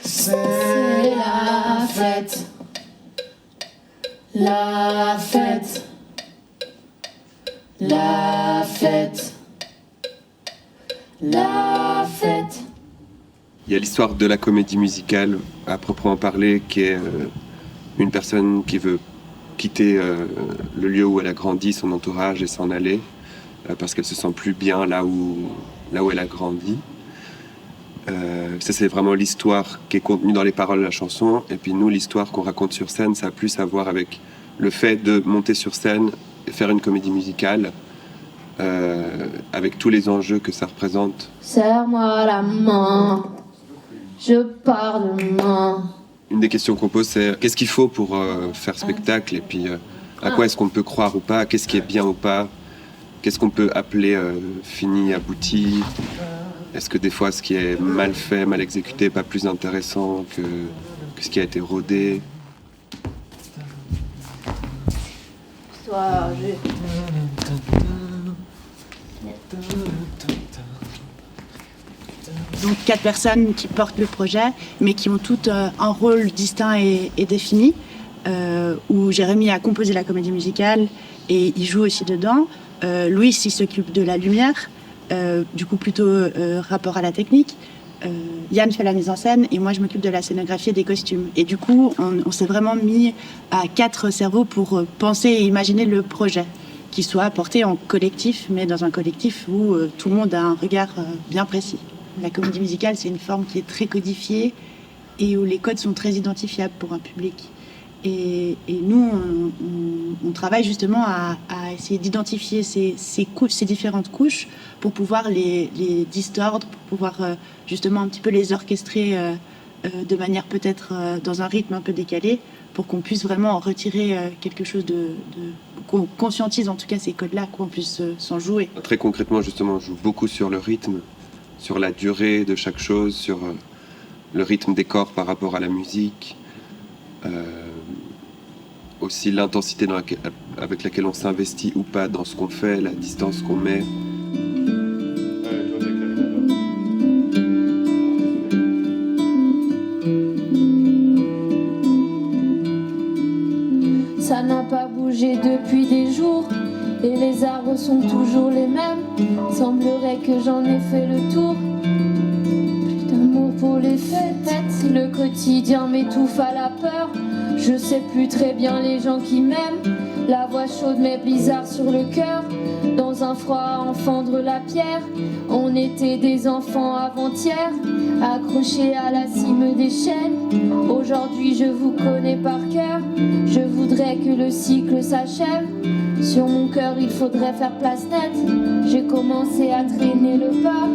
C'est la fête, la fête, la fête, la fête. Il y a l'histoire de la comédie musicale à proprement parler, qui est une personne qui veut quitter le lieu où elle a grandi, son entourage, et s'en aller parce qu'elle se sent plus bien là où elle a grandi. Ça, c'est vraiment l'histoire qui est contenue dans les paroles de la chanson. Et puis nous, l'histoire qu'on raconte sur scène, ça a plus à voir avec le fait de monter sur scène et faire une comédie musicale avec tous les enjeux que ça représente. Serre-moi la main, je pars demain. Une des questions qu'on pose, c'est qu'est-ce qu'il faut pour faire spectacle, et puis à quoi est-ce qu'on peut croire ou pas, qu'est-ce qui est bien ou pas, qu'est-ce qu'on peut appeler fini, abouti. Est-ce que des fois ce qui est mal fait, mal exécuté, n'est pas plus intéressant que ce qui a été rodé? Donc 4 personnes qui portent le projet, mais qui ont toutes un rôle distinct et défini, où Jérémy a composé la comédie musicale et il joue aussi dedans. Louis, il s'occupe de la lumière, du coup plutôt rapport à la technique. Yann fait la mise en scène et moi je m'occupe de la scénographie et des costumes. Et du coup, on s'est vraiment mis à 4 cerveaux pour penser et imaginer le projet, qui soit porté en collectif, mais dans un collectif où tout le monde a un regard bien précis. La comédie musicale, c'est une forme qui est très codifiée et où les codes sont très identifiables pour un public. Et nous, on travaille justement à essayer d'identifier ces couches, ces différentes couches, pour pouvoir les distordre, pour pouvoir justement un petit peu les orchestrer de manière peut-être dans un rythme un peu décalé, pour qu'on puisse vraiment en retirer quelque chose qu'on conscientise en tout cas ces codes-là, qu'on puisse s'en jouer. Très concrètement, justement, on joue beaucoup sur le rythme, sur la durée de chaque chose, sur le rythme des corps par rapport à la musique. Aussi l'intensité avec laquelle on s'investit ou pas dans ce qu'on fait, la distance qu'on met. Ça n'a pas bougé depuis des jours et les arbres sont toujours les mêmes. Semblerait que j'en ai fait le tour. Plus d'amour pour les fêtes, le quotidien m'étouffe à la peur. Je sais plus très bien les gens qui m'aiment. La voix chaude met blizzard sur le cœur. Dans un froid à en fendre la pierre. On était des enfants avant-hier, accrochés à la cime des chaînes. Aujourd'hui je vous connais par cœur. Je voudrais que le cycle s'achève. Sur mon cœur il faudrait faire place nette. J'ai commencé à traîner le pas.